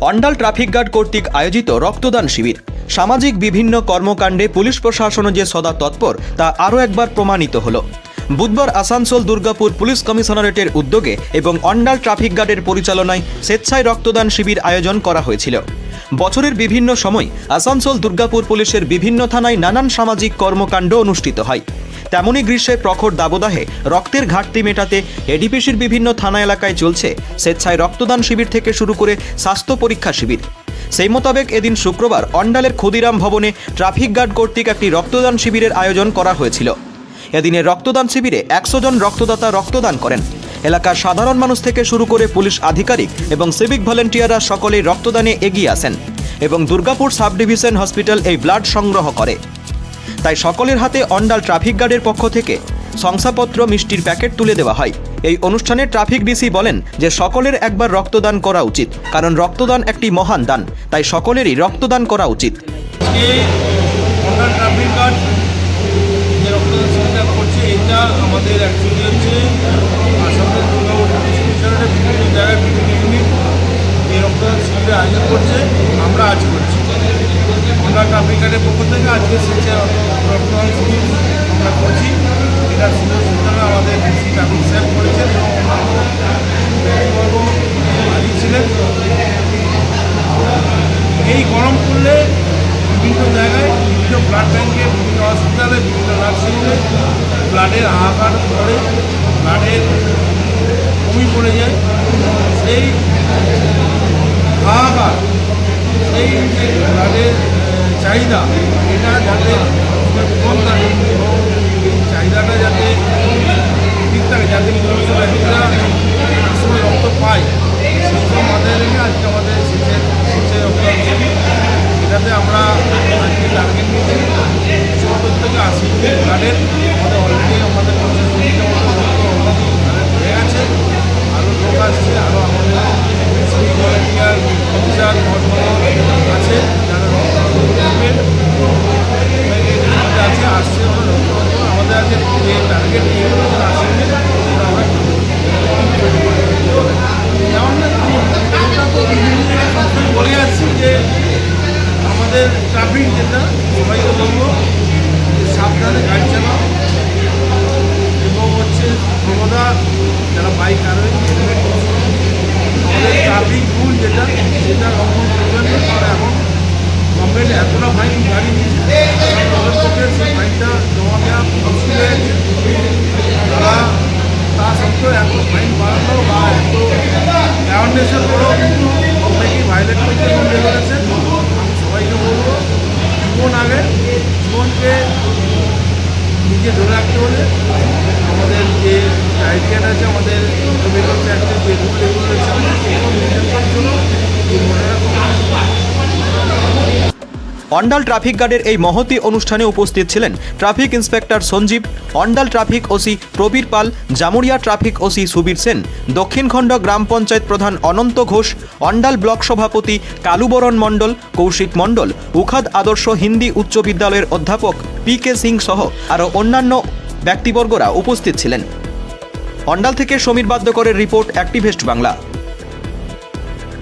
Andal traffic guard কর্তৃক আয়োজিত রক্তদান শিবির। সামাজিক বিভিন্ন কর্মকাণ্ডে পুলিশ প্রশাসন যে সদা তৎপর তা আরও একবার প্রমাণিত হল। বুধবার আসানসোল দুর্গাপুর পুলিশ কমিশনারেটের উদ্যোগে এবং অন্ডাল ট্রাফিক গার্ডের পরিচালনায় স্বেচ্ছায় রক্তদান শিবির আয়োজন করা হয়েছিল। বছরের বিভিন্ন সময় আসানসোল দুর্গাপুর পুলিশের বিভিন্ন থানায় নানান সামাজিক কর্মকাণ্ড অনুষ্ঠিত হয়। তেমনই গ্রীষ্মের প্রখর দাবদাহে রক্তের ঘাটতি মেটাতে এডিপিসির বিভিন্ন থানা এলাকায় চলছে স্বেচ্ছায় রক্তদান শিবির থেকে শুরু করে স্বাস্থ্য পরীক্ষা শিবির। সেই মোতাবেক এদিন শুক্রবার অন্ডালের ক্ষুদিরাম ভবনে ট্রাফিক গার্ড কর্তৃক একটি রক্তদান শিবিরের আয়োজন করা হয়েছিল। এদিনের রক্তদান শিবিরে 100 জন রক্তদাতা রক্তদান করেন। এলাকার সাধারণ মানুষ থেকে শুরু করে পুলিশ আধিকারিক এবং সিভিক ভলেন্টিয়াররা সকলেই রক্তদানে এগিয়ে আসেন এবং দুর্গাপুর সাব ডিভিশন হসপিটাল এই ব্লাড সংগ্রহ করে। তাই সকলের হাতে অন্ডাল ট্রাফিক গার্ডের পক্ষ থেকে শংসাপত্র, মিষ্টির প্যাকেট তুলে দেওয়া হয়। এই অনুষ্ঠানে ট্রাফিক ডিসি বলেন যে সকলের একবার রক্তদান করা উচিত, কারণ রক্তদান একটি মহান দান, তাই সকলেরই রক্তদান করা উচিত। অন্ডাল ট্রাফিক গার্ড যে রক্তদান শিবিরটা করছে, এটা আমাদের অ্যাকচুয়ালি হচ্ছে আসামের দুর্গাপুর পুলিশ কমিশনারের বিভিন্ন জায়গায় বিভিন্ন ইউনিট এই রক্তদান শিবিরের আয়োজন করছে। আমরা আজ করছি অন্ডাল ট্রাফিক গার্ডের পক্ষ থেকে আজকে স্বেচ্ছায় রক্তদান শিবির আমরা করছি। এটা সুযোগ সূচনা আমাদের ডিসি ট্রাফিক স্যার করেছেন এবং ব্যক্তিবর্গ হাজির ছিলেন। এই গরম পড়লে বিভিন্ন জায়গায়, বিভিন্ন ব্লাড ব্যাঙ্কে, বিভিন্ন হসপিটালে, বিভিন্ন নার্সিংহোমে ব্লাডের হাহাকার পড়ে, ব্লাডের কমি পড়ে যায়। সেই হাহাকার, সেই যে ব্লাডের চাহিদা, এটা যাতে কম থাকে এবং এই চাহিদাটা যাতে ঠিক থাকে, যাতে মানুষের ব্যক্তিরা সময় রক্ত পায়, সেই সব মাথায় রেখে আজকে আমাদের শেষে রক্তদান শিবির। এটাতে আমরা আজকে টার্গেট নিয়েছি 70 থেকে 80 ব্লাডের। আমাদের অলরেডি আমাদের 50 হয়ে গেছে, আরও লোক আসছে, আরও আমাদের সিভিক ভলেন্টিয়ার অফিসার আছে যারা রক্তদান আছে, আসছে আমাদের আছে যে টার্গেট নিয়ে 80 আমরা বলে আসছি যে আমাদের ট্রাফিক যেটা সবাইকে বলবো যে সাবধানে গাড়ি চালাও এবং হচ্ছে সর্বদা যারা বাইক আরোহী হেলমেট আমাদের ট্রাফিক রুল যেটা সেটা লঙ্ঘন করবেন না। কারণ এখন গভর্নমেন্ট এতটা ফাইন গাড়ি নিচ্ছে, তাদের পক্ষে সেই ফাইনটা জমা দেওয়া মুশকিল হয়ে গেছে। তারা তা সত্ত্বেও এত ফাইন বাড়ানো বা এত অ্যাওয়ারনেসের পরেও কিন্তু অনেকেই ভাইলেট করতে করেছে। আমি সবাইকে বলবো, জীবন আগে, জীবনকে নিজে ধরে রাখতে হলে আমাদের যে ক্রাইটেরিয়া আছে, আমাদের বেতন অ্যাক্টের যে রুল রেগুলেশন আছে, সেগুলো মেনটেন করার জন্য মনে রাখতে। অন্ডাল ট্রাফিক গার্ডের এই মহতী অনুষ্ঠানে উপস্থিত ছিলেন traffic inspector Sanjib, Andal traffic OC Prabir Pal, Jamuria traffic OC Subir Sen, Dakshinkhand গ্রাম পঞ্চায়েত প্রধান অনন্ত ঘোষ, অন্ডাল ব্লক সভাপতি কালুবরণ মণ্ডল, কৌশিক মণ্ডল, উখাদ আদর্শ হিন্দি উচ্চ বিদ্যালয়ের অধ্যাপক PK সিং সহ আরও অন্যান্য ব্যক্তিবর্গরা উপস্থিত ছিলেন। অন্ডাল থেকে সমীর বাদ্যকরের রিপোর্ট, অ্যাক্টিভিস্ট বাংলা।